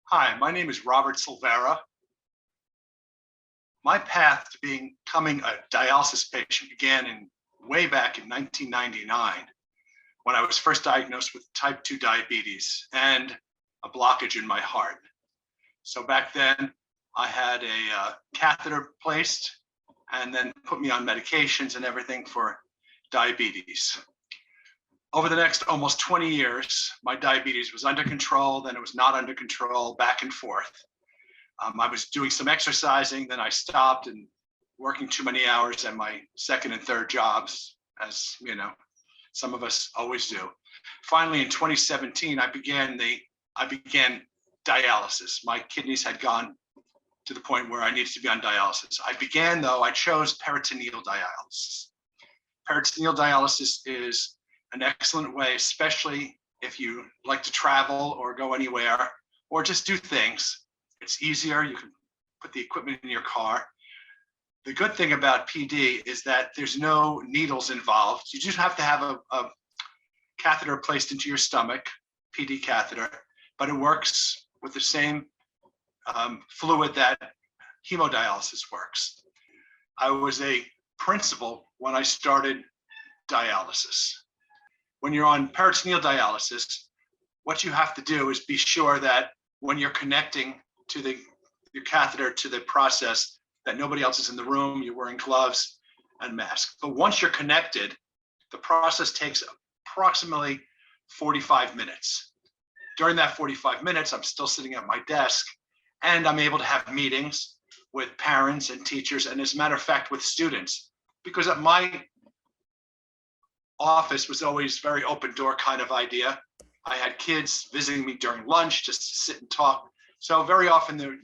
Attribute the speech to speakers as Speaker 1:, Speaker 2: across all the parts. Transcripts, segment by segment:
Speaker 1: Hi, my name is Robert Silvera. My path to becoming a dialysis patient began way back in 1999 when I was first diagnosed with type 2 diabetes and a blockage in my heart. So back then, I had a catheter placed and then put me on medications and everything for diabetes. Over the next almost 20 years, my diabetes was under control, then it was not under control, back and forth. I was doing some exercising, then I stopped and working too many hours at my second and third jobs, as you know, some of us always do. Finally, in 2017, I began dialysis. My kidneys had gone to the point where I needed to be on dialysis. I chose peritoneal dialysis. Peritoneal dialysis is an excellent way, especially if you like to travel or go anywhere or just do things. It's easier. You can put the equipment in your car. The good thing about PD is that there's no needles involved. You just have to have a catheter placed into your stomach, PD catheter, but it works with the same fluid that hemodialysis works. I was a principal when I started dialysis. When you're on peritoneal dialysis, what you have to do is be sure that when you're connecting to your catheter to the process, that nobody else is in the room, you're wearing gloves and mask. But once you're connected, the process takes approximately 45 minutes. During that 45 minutes, I'm still sitting at my desk and I'm able to have meetings with parents and teachers, and as a matter of fact, with students, because at my office was always very open door kind of idea. I had kids visiting me during lunch just to sit and talk. So very often the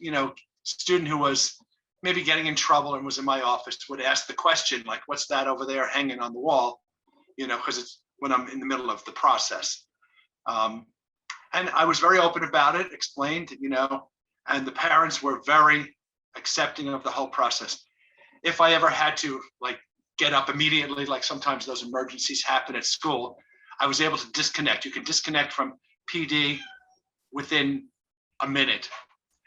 Speaker 1: student who was maybe getting in trouble and was in my office would ask the question like, what's that over there hanging on the wall? Because it's when I'm in the middle of the process. And I was very open about it, explained, and the parents were very accepting of the whole process. If I ever had to get up immediately, like sometimes those emergencies happen at school, I was able to disconnect. You can disconnect from PD within a minute.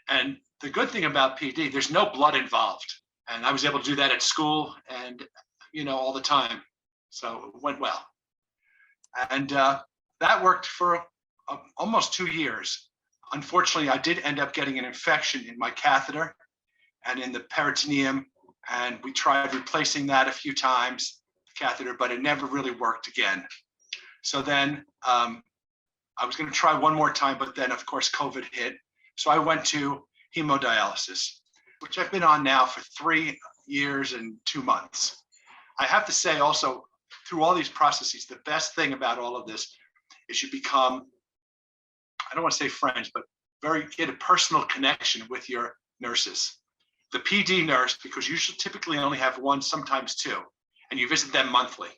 Speaker 1: And the good thing about PD, there's no blood involved. And I was able to do that at school and, all the time. So it went well. And that worked for almost 2 years. Unfortunately, I did end up getting an infection in my catheter and in the peritoneum. And we tried replacing that a few times, the catheter, but it never really worked again. So then I was going to try one more time, but then of course COVID hit. So I went to hemodialysis, which I've been on now for 3 years and 2 months. I have to say also, through all these processes, the best thing about all of this is you become, I don't want to say friends, but get a personal connection with your nurses. The PD nurse, because you should typically only have one, sometimes two, and you visit them monthly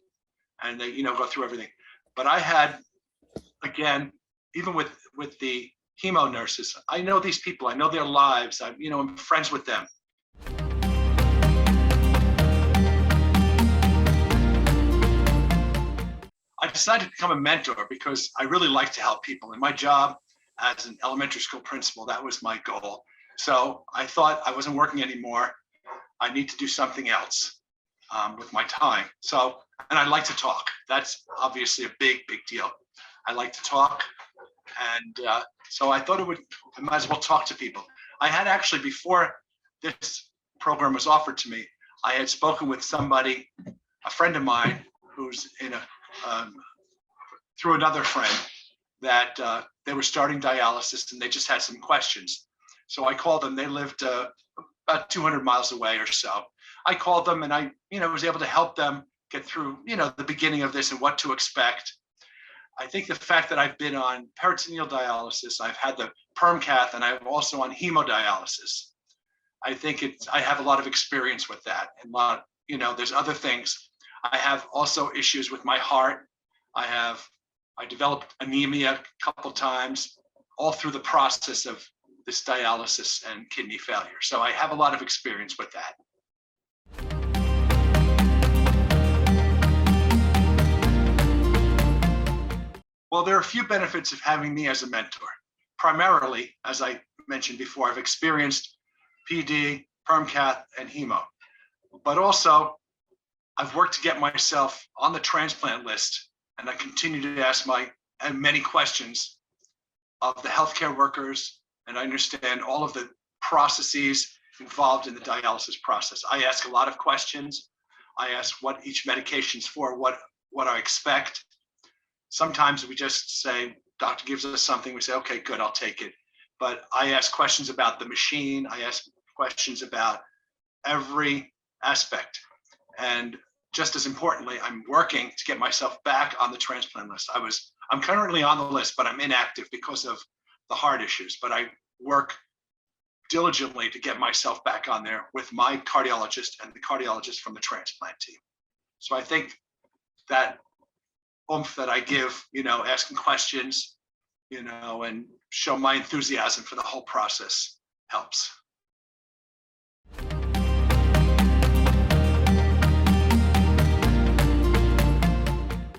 Speaker 1: and they, go through everything. But I had, again, even with the hemo nurses, I know these people, I know their lives, I'm friends with them. I decided to become a mentor because I really like to help people. In my job as an elementary school principal, that was my goal. So I thought I wasn't working anymore. I need to do something else with my time. So, and I like to talk. That's obviously a big, big deal. I like to talk. And so I thought I might as well talk to people. I had actually, before this program was offered to me, I had spoken with somebody, a friend of mine, who's through another friend, that they were starting dialysis and they just had some questions. So I called them. They lived about 200 miles away or so. I called them and I, was able to help them get through, the beginning of this and what to expect. I think the fact that I've been on peritoneal dialysis, I've had the perm cath, and I'm also on hemodialysis. I think I have a lot of experience with that. And there's other things. I have also issues with my heart. I developed anemia a couple times, all through the process of this dialysis and kidney failure. So I have a lot of experience with that. Well, there are a few benefits of having me as a mentor. primarily, as I mentioned before, I've experienced PD, perm-cath, and hemo. But also, I've worked to get myself on the transplant list, and I continue to ask many questions of the healthcare workers, and I understand all of the processes involved in the dialysis process. I ask a lot of questions. I ask what each medication's for, what I expect. Sometimes we just say, doctor gives us something, we say, okay, good, I'll take it. But I ask questions about the machine. I ask questions about every aspect. And just as importantly, I'm working to get myself back on the transplant list. I'm currently on the list, but I'm inactive because of the heart issues. But I work diligently to get myself back on there with my cardiologist and the cardiologist from the transplant team. So I think that oomph that I give, asking questions, and show my enthusiasm for the whole process helps.